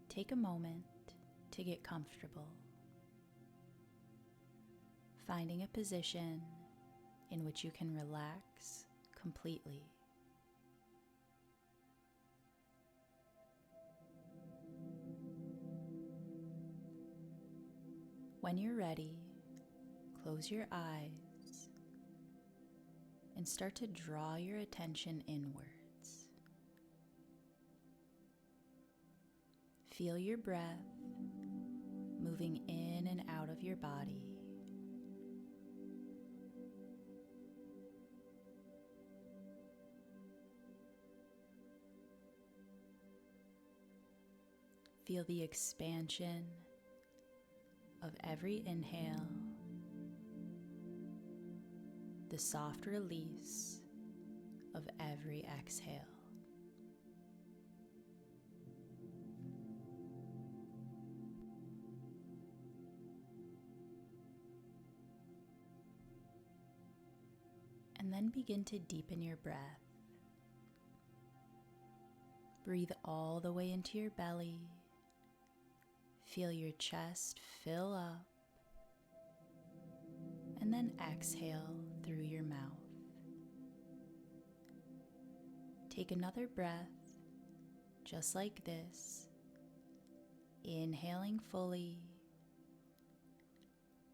Take a moment to get comfortable, finding a position in which you can relax completely. When you're ready, close your eyes and start to draw your attention inwards. Feel your breath moving in and out of your body. Feel the expansion of every inhale, the soft release of every exhale. And then begin to deepen your breath. Breathe all the way into your belly. Feel your chest fill up, and then exhale through your mouth. Take another breath, just like this, inhaling fully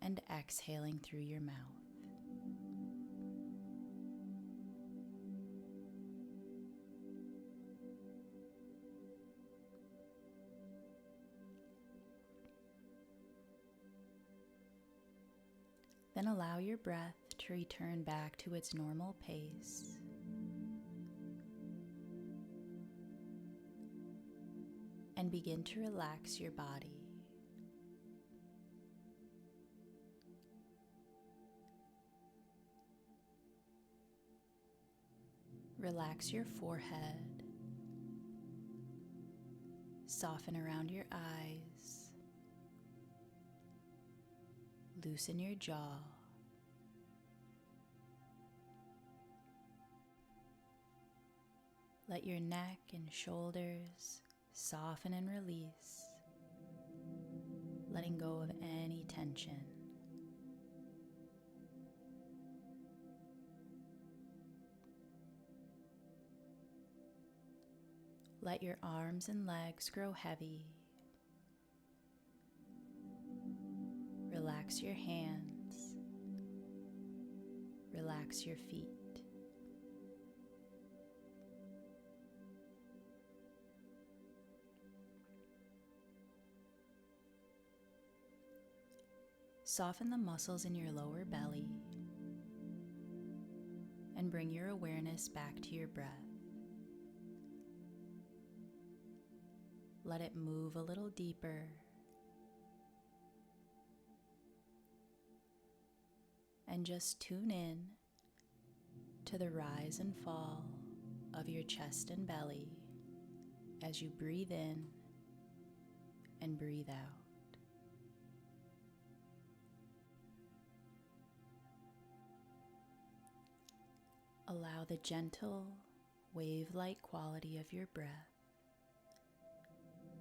and exhaling through your mouth. Then allow your breath to return back to its normal pace. And begin to relax your body. Relax your forehead. Soften around your eyes. Loosen your jaw. Let your neck and shoulders soften and release, letting go of any tension. Let your arms and legs grow heavy. Relax your hands. Relax your feet. Soften the muscles in your lower belly and bring your awareness back to your breath. Let it move a little deeper. And just tune in to the rise and fall of your chest and belly as you breathe in and breathe out. Allow the gentle, wave-like quality of your breath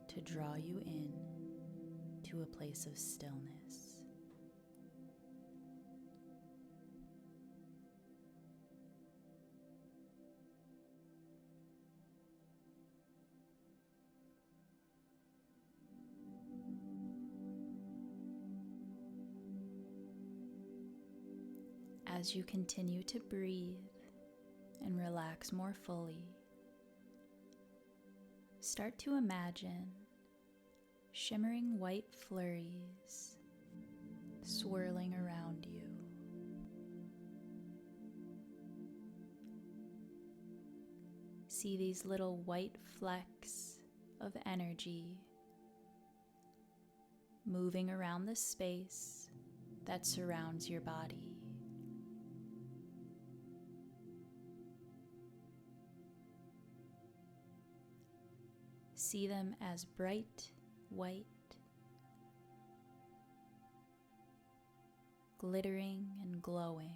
to draw you in to a place of stillness. As you continue to breathe and relax more fully, start to imagine shimmering white flurries swirling around you. See these little white flecks of energy moving around the space that surrounds your body. See them as bright white, glittering and glowing.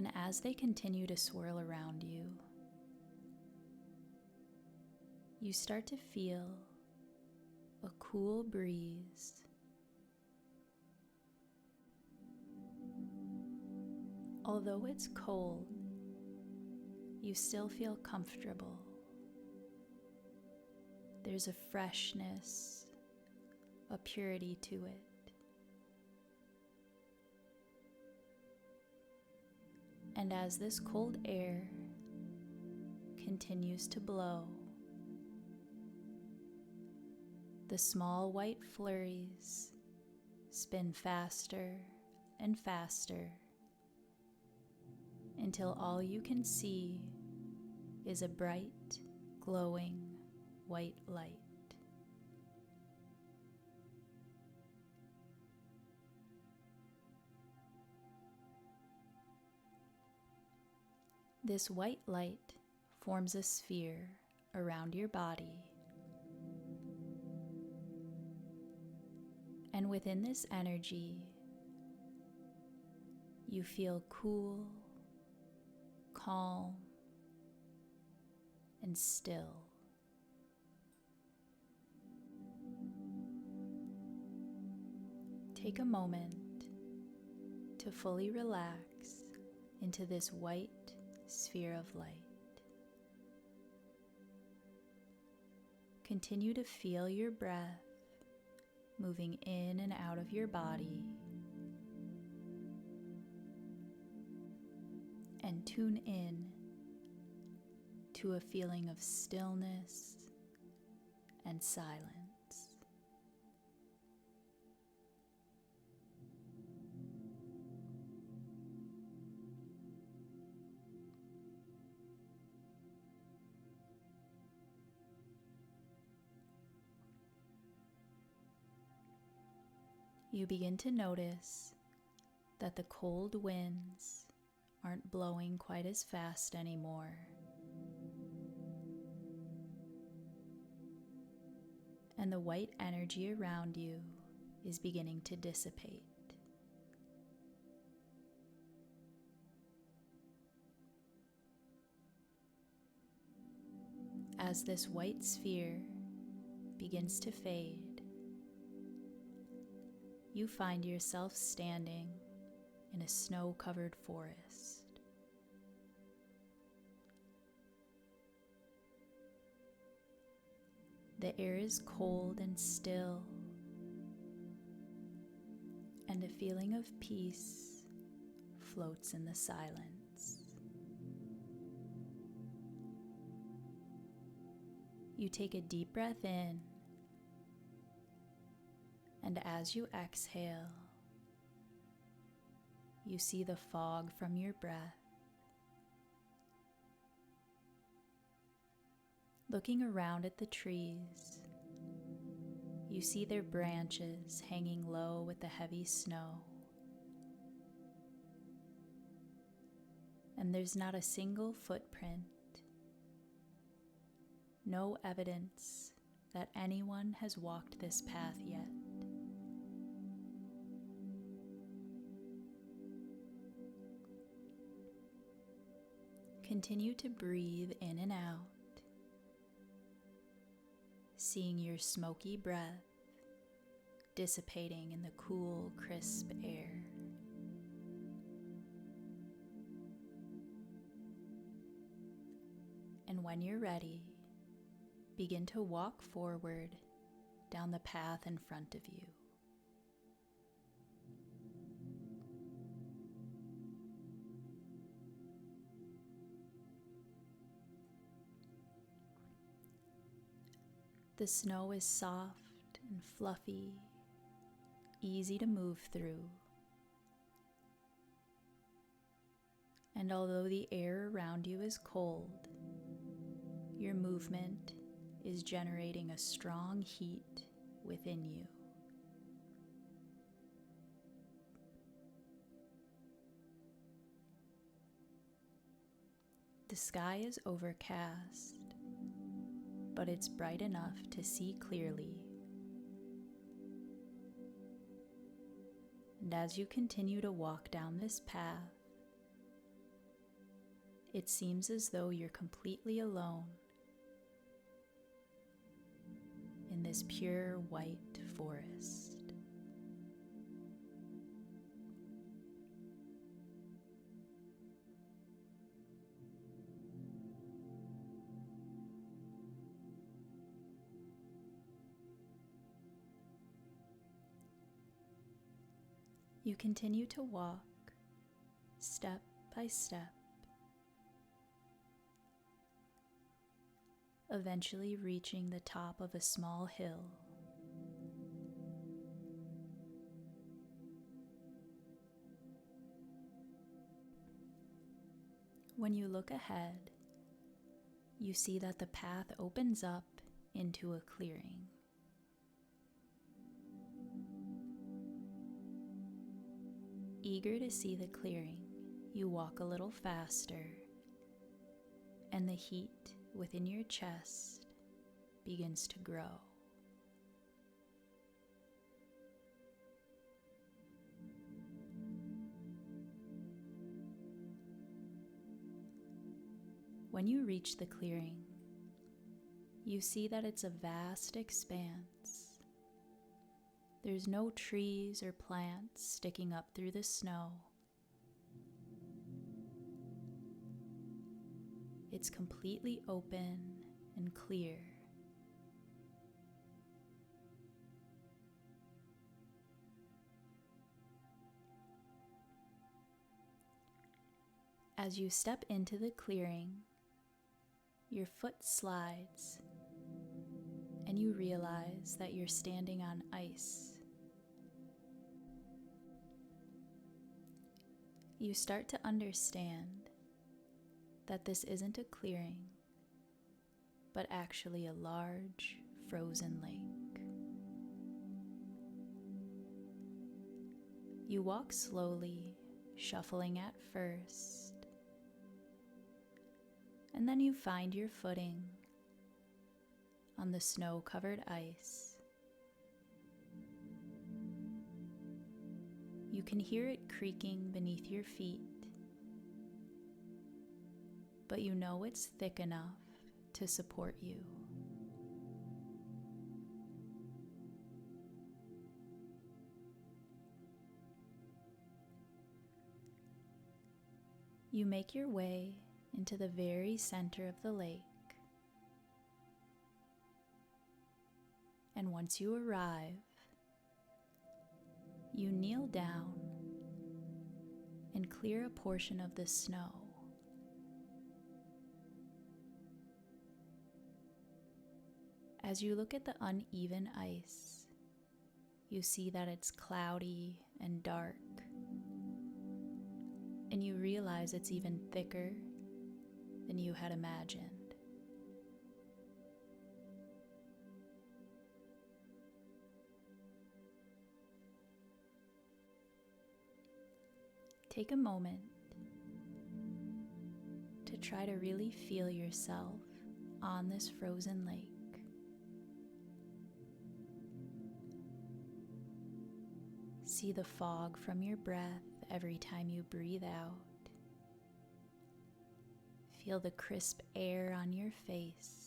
And as they continue to swirl around you, you start to feel a cool breeze. Although it's cold, you still feel comfortable. There's a freshness, a purity to it. And as this cold air continues to blow, the small white flurries spin faster and faster until all you can see is a bright, glowing white light. This white light forms a sphere around your body, and within this energy, you feel cool, calm, and still. Take a moment to fully relax into this white sphere of light. Continue to feel your breath moving in and out of your body, and tune in to a feeling of stillness and silence. You begin to notice that the cold winds aren't blowing quite as fast anymore, and the white energy around you is beginning to dissipate. As this white sphere begins to fade, you find yourself standing in a snow-covered forest. The air is cold and still, and a feeling of peace floats in the silence. You take a deep breath in, and as you exhale, you see the fog from your breath. Looking around at the trees, you see their branches hanging low with the heavy snow. And there's not a single footprint, no evidence that anyone has walked this path yet. Continue to breathe in and out, seeing your smoky breath dissipating in the cool, crisp air. And when you're ready, begin to walk forward down the path in front of you. The snow is soft and fluffy, easy to move through. And although the air around you is cold, your movement is generating a strong heat within you. The sky is overcast, but it's bright enough to see clearly. And as you continue to walk down this path, It seems as though you're completely alone in this pure white forest. You continue to walk step by step, eventually reaching the top of a small hill. When you look ahead, you see that the path opens up into a clearing. Eager to see the clearing, you walk a little faster, and the heat within your chest begins to grow. When you reach the clearing, you see that it's a vast expanse. There's no trees or plants sticking up through the snow. It's completely open and clear. As you step into the clearing, your foot slides, and you realize that you're standing on ice. You start to understand that this isn't a clearing, but actually a large frozen lake. You walk slowly, shuffling at first, and then you find your footing on the snow-covered ice. You can hear it creaking beneath your feet, but you know it's thick enough to support you. You make your way into the very center of the lake, and once you arrive, you kneel down and clear a portion of the snow. As you look at the uneven ice, you see that it's cloudy and dark, and you realize it's even thicker than you had imagined. Take a moment to try to really feel yourself on this frozen lake. See the fog from your breath every time you breathe out. Feel the crisp air on your face.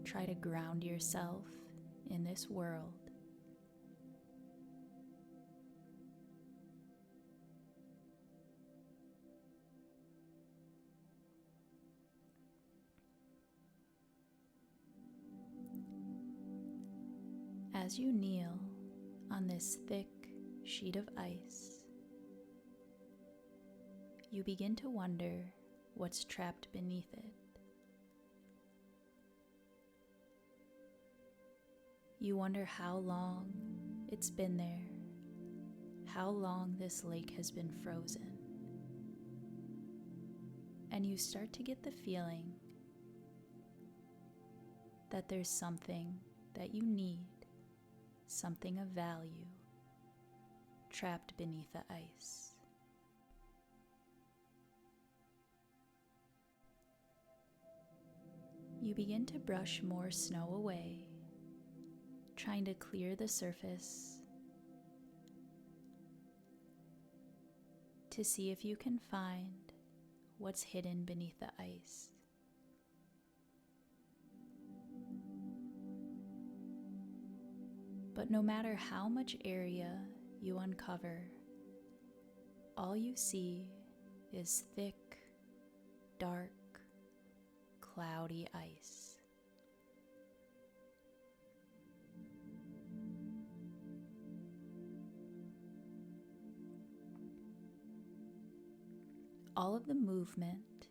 Try to ground yourself in this world. As you kneel on this thick sheet of ice, you begin to wonder what's trapped beneath it. You wonder how long it's been there, how long this lake has been frozen. And you start to get the feeling that there's something that you need, something of value, trapped beneath the ice. You begin to brush more snow away, trying to clear the surface to see if you can find what's hidden beneath the ice. But no matter how much area you uncover, all you see is thick, dark, cloudy ice. All of the movement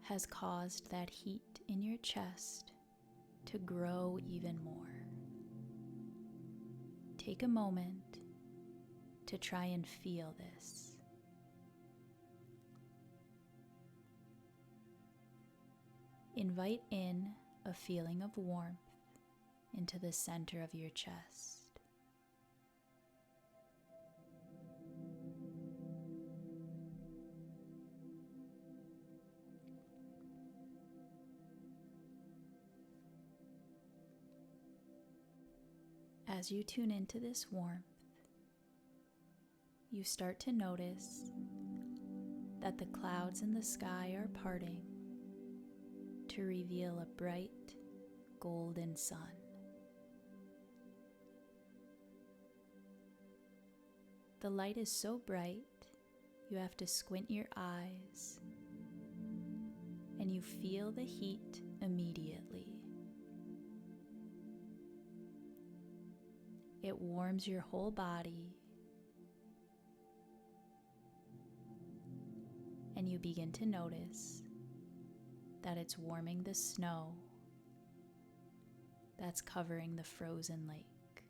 has caused that heat in your chest to grow even more. Take a moment to try and feel this. Invite in a feeling of warmth into the center of your chest. As you tune into this warmth, you start to notice that the clouds in the sky are parting to reveal a bright golden sun. The light is so bright you have to squint your eyes, and you feel the heat immediately. It warms your whole body, and you begin to notice that it's warming the snow that's covering the frozen lake.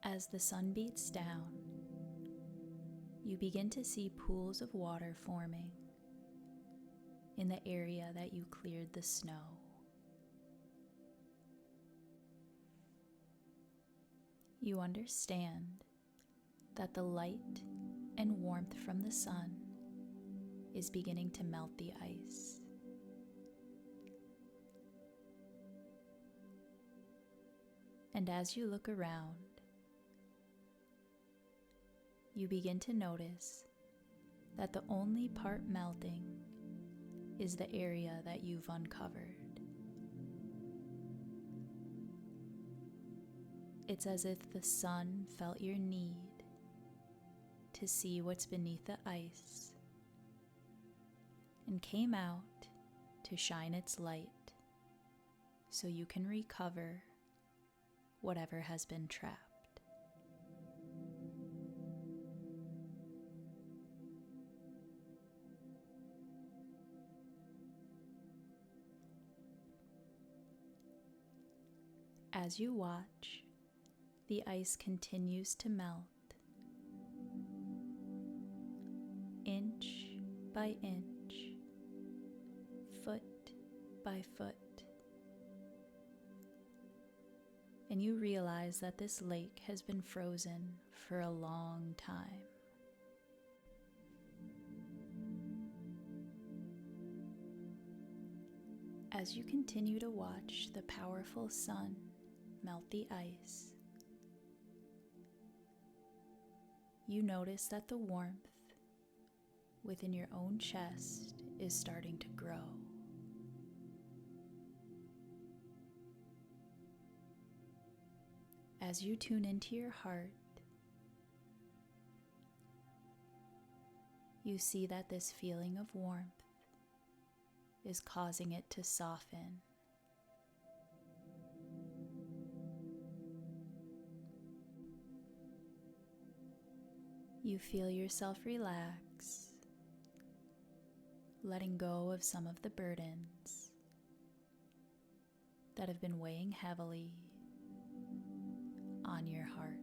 As the sun beats down, you begin to see pools of water forming in the area that you cleared the snow. You understand that the light and warmth from the sun is beginning to melt the ice. And as you look around, you begin to notice that the only part melting is the area that you've uncovered. It's as if the sun felt your need to see what's beneath the ice and came out to shine its light so you can recover whatever has been trapped. As you watch, the ice continues to melt, inch by inch, foot by foot, and you realize that this lake has been frozen for a long time. As you continue to watch the powerful sun melt the ice, you notice that the warmth within your own chest is starting to grow. As you tune into your heart, you see that this feeling of warmth is causing it to soften. You feel yourself relax, letting go of some of the burdens that have been weighing heavily on your heart.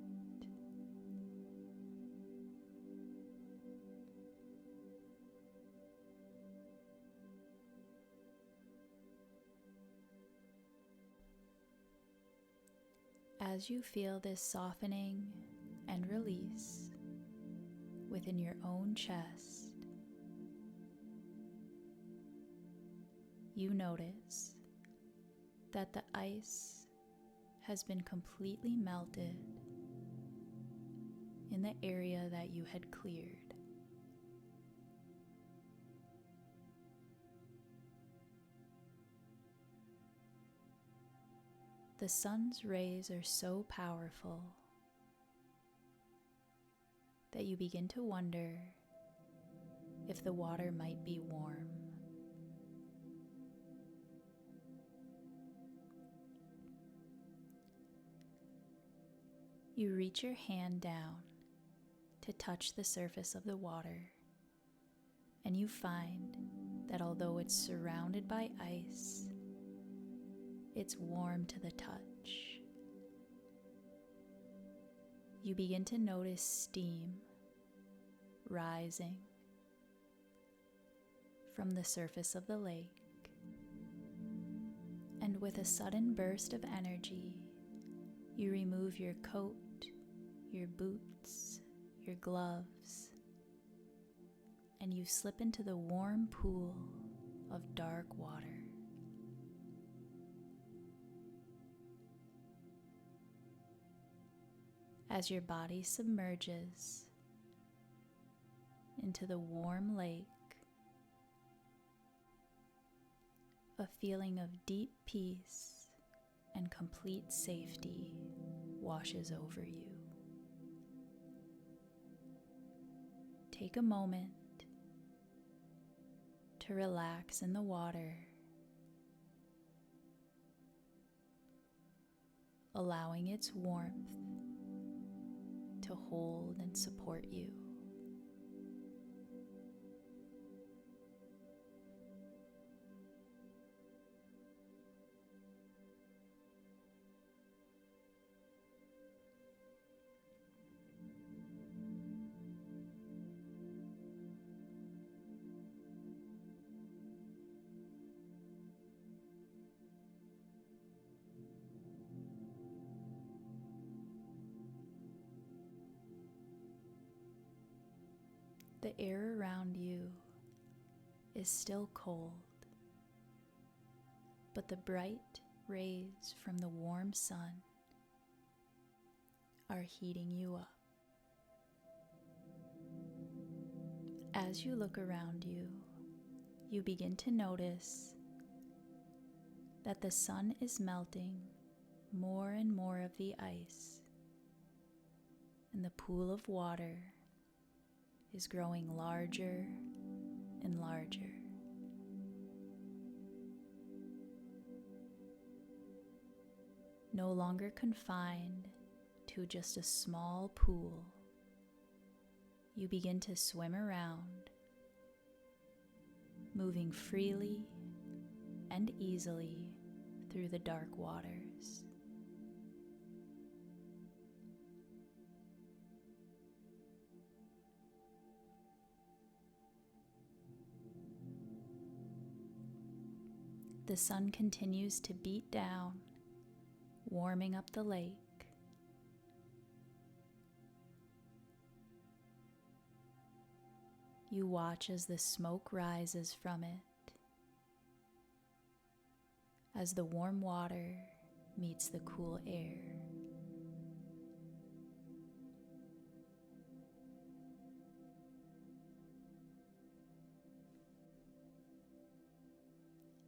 As you feel this softening and release, within your own chest, you notice that the ice has been completely melted in the area that you had cleared. The sun's rays are so powerful that you begin to wonder if the water might be warm. You reach your hand down to touch the surface of the water, and you find that although it's surrounded by ice, it's warm to the touch. You begin to notice steam rising from the surface of the lake, and with a sudden burst of energy, you remove your coat, your boots, your gloves, and you slip into the warm pool of dark water. As your body submerges into the warm lake, a feeling of deep peace and complete safety washes over you. Take a moment to relax in the water, allowing its warmth to hold and support you. The air around you is still cold, but the bright rays from the warm sun are heating you up. As you look around you, you begin to notice that the sun is melting more and more of the ice, and the pool of water is growing larger and larger. No longer confined to just a small pool, you begin to swim around, moving freely and easily through the dark waters. The sun continues to beat down, warming up the lake. You watch as the smoke rises from it, as the warm water meets the cool air.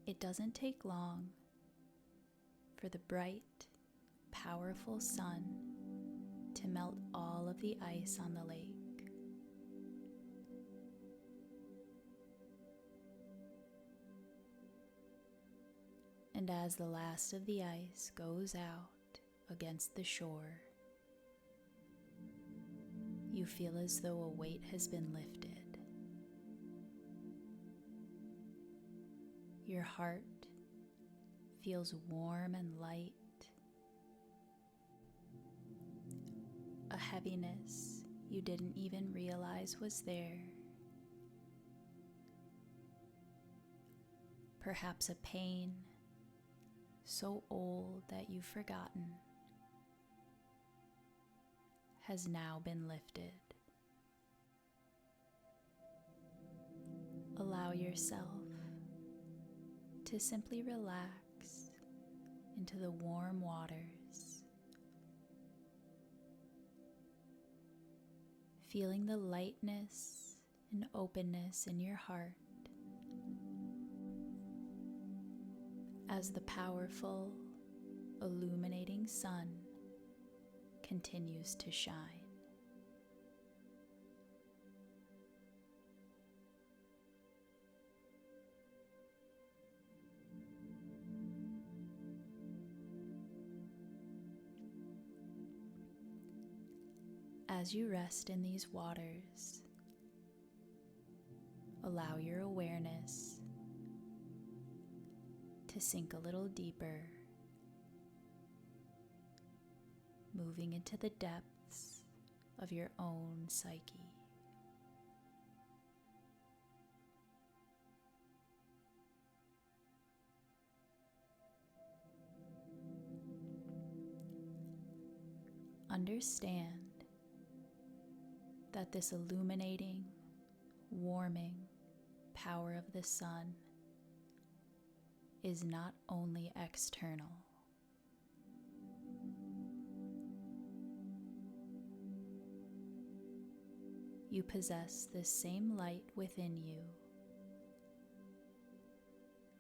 It doesn't take long for the bright, powerful sun to melt all of the ice on the lake. And as the last of the ice goes out against the shore, you feel as though a weight has been lifted. Your heart feels warm and light. A heaviness you didn't even realize was there. Perhaps a pain so old that you've forgotten has now been lifted. Allow yourself to simply relax into the warm waters, feeling the lightness and openness in your heart as the powerful, illuminating sun continues to shine. As you rest in these waters, allow your awareness to sink a little deeper, moving into the depths of your own psyche. Understand that this illuminating, warming power of the sun is not only external. You possess this same light within you,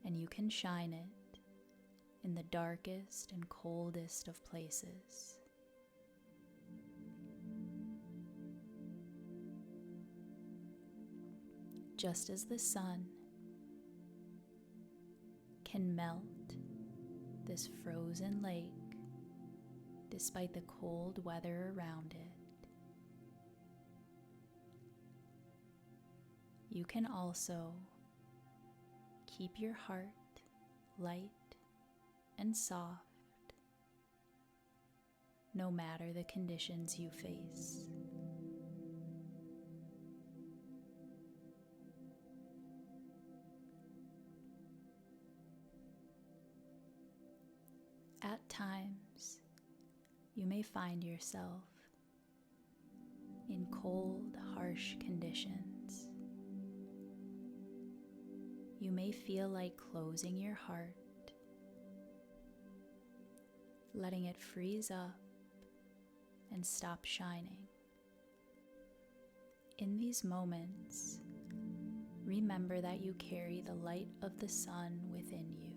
and you can shine it in the darkest and coldest of places. Just as the sun can melt this frozen lake despite the cold weather around it, you can also keep your heart light and soft no matter the conditions you face. At times, you may find yourself in cold, harsh conditions. You may feel like closing your heart, letting it freeze up and stop shining. In these moments, remember that you carry the light of the sun within you.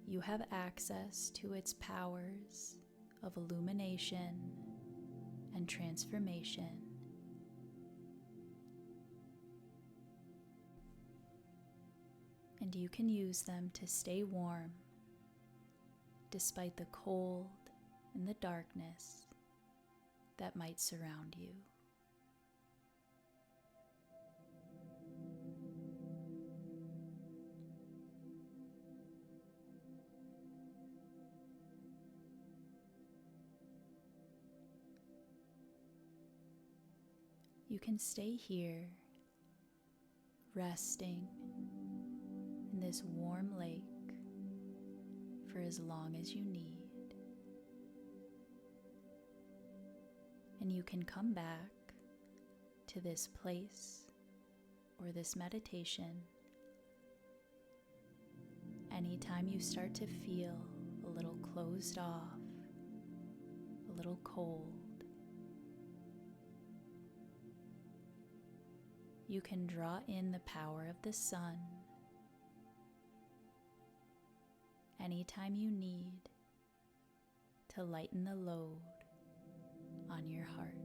You have access to its powers of illumination and transformation. And you can use them to stay warm despite the cold and the darkness that might surround you. You can stay here, resting in this warm lake for as long as you need. And you can come back to this place or this meditation anytime you start to feel a little closed off, a little cold. You can draw in the power of the sun anytime you need to lighten the load on your heart.